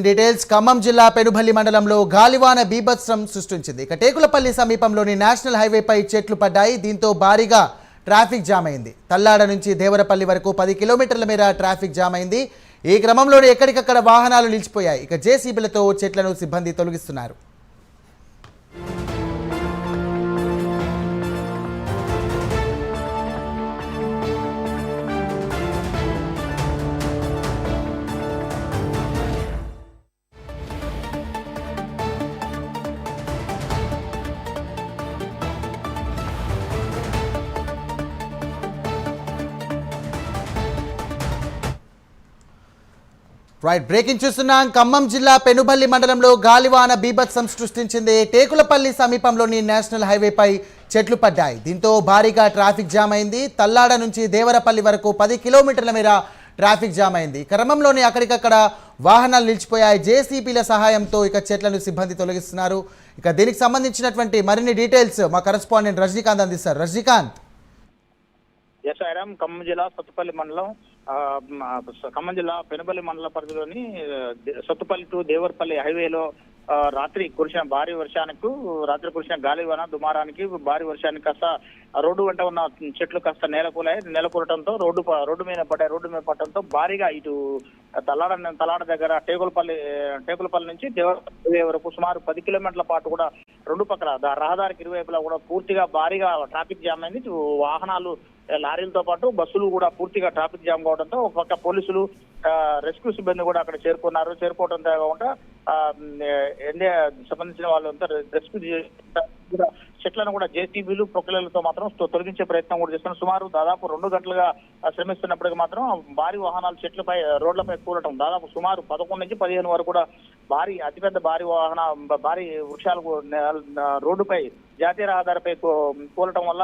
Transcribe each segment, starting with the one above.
Details Khammam జిల్లా పెనుబల్లి మండలంలో గాలివాన బీభత్సం సృష్టించింది. ఇక టేకులపల్లి సమీపంలోని నేషనల్ హైవేపై చెట్లు పడ్డాయి. దీంతో భారీగా ట్రాఫిక్ జామ్ అయింది. తల్లాడ నుంచి దేవరపల్లి వరకు 10 కిలోమీటర్ల మేర ట్రాఫిక్ జామ్ అయింది. ఈ క్రమంలోనే ఎక్కడికక్కడ వాహనాలు నిలిచిపోయాయి. ఇక జేసీబీలతో చెట్లను సిబ్బంది తొలగిస్తున్నారు. బ్రేకింగ్ చూస్తున్నాం. ఖమ్మం జిల్లా పెనుబల్లి మండలంలో గాలివాన బీభత్సం సృష్టించింది. టేకులపల్లి సమీపంలోని నేషనల్ హైవేపై చెట్లు పడ్డాయి. దీంతో భారీగా ట్రాఫిక్ జామ్ అయింది. తల్లాడ నుంచి దేవరపల్లి వరకు 10 కిలోమీటర్ల మేర ట్రాఫిక్ జామ్ అయింది. క్రమంలోనే అక్కడికక్కడ వాహనాలు నిలిచిపోయాయి. జేసీబీల సహాయంతో ఇక చెట్లను సిబ్బంది తొలగిస్తున్నారు. ఇక దీనికి సంబంధించినటువంటి మరిన్ని డీటెయిల్స్ మా కరెస్పాండెంట్ రజనీకాంత్ అందిస్తారు. రజనీకాంత్. ఖమ్మం జిల్లా సత్తుపల్లి మండలం ఖమ్మం జిల్లా పెనుబల్లి మండల పరిధిలోని సత్తుపల్లి టు దేవరపల్లి హైవేలో రాత్రి కురిసిన భారీ వర్షానికి రాత్రి కురిసిన గాలివాన దుమారానికి భారీ వర్షానికి కాస్త రోడ్డు వెంట ఉన్న చెట్లు కాస్త నేలకూరటంతో రోడ్డు మీద పడటంతో భారీగా ఇటు తలాడ దగ్గర టేకులపల్లి నుంచి దేవరపల్లి వరకు సుమారు 10 కిలోమీటర్ల పాటు కూడా రెండు పక్కల రహదారికి ఇరువైపులా కూడా పూర్తిగా భారీగా ట్రాఫిక్ జామ్ అయింది. వాహనాలు లారీలతో పాటు బస్సులు కూడా పూర్తిగా ట్రాఫిక్ జామ్ కావడంతో ఒక పక్క పోలీసులు రెస్క్యూ సిబ్బంది కూడా అక్కడ చేరుకోవడంతో కాకుండా ఎన్డీఏ సంబంధించిన వాళ్ళంతా రెస్క్యూ చెట్లను కూడా జేసీబీలు ప్రొక్లర్లతో మాత్రం తొలగించే ప్రయత్నం కూడా చేస్తున్నారు. సుమారు దాదాపు 2 గంటలుగా శ్రమిస్తున్నప్పటికీ మాత్రం భారీ వాహనాలు చెట్లపై రోడ్లపై కూలటం దాదాపు సుమారు 11 నుంచి 15 వరకు కూడా అతిపెద్ద భారీ వృక్షాలు రోడ్డుపై జాతీయ రహదారిపై కూలటం వల్ల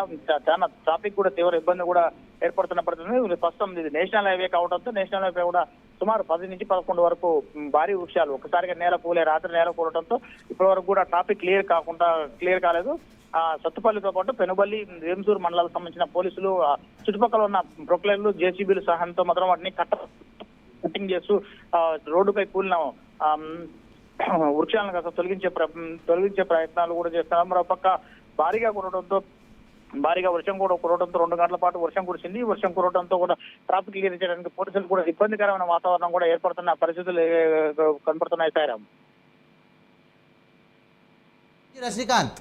చాలా ట్రాఫిక్ కూడా తీవ్ర ఇబ్బంది కూడా ఏర్పడుతున్నప్పటికీ ప్రస్తుతం ఇది నేషనల్ హైవే కావడంతో నేషనల్ హైవే కూడా సుమారు 10 నుంచి 11 వరకు భారీ వృక్షాలు ఒకసారిగా రాత్రి నేల కూలటంతో ఇప్పటి వరకు కూడా ట్రాఫిక్ క్లియర్ కాలేదు. సత్తుపల్లితో పాటు పెనుబల్లి వేంసూరు మండలాలకు సంబంధించిన పోలీసులు చుట్టుపక్కల ఉన్న ప్రొక్లైన్లు జేసీబీల సహాయంతో మాత్రం వాటిని కట్టింగ్ చేస్తూ రోడ్డుపై కూలిన వృక్షాలను కాస్త తొలగించే ప్రయత్నాలు కూడా చేస్తున్నారు. మరోపక్క భారీగా వర్షం కూడా కురవడంతో 2 గంటల పాటు వర్షం కురిసింది. వర్షం కురవడంతో కూడా ట్రాఫిక్ క్లియర్ చేయడానికి పోలీసులు కూడా ఇబ్బందికరమైన వాతావరణం కూడా ఏర్పడుతున్న పరిస్థితులు కనపడుతున్నాయి. సాయిరామ్. రజనీకాంత్.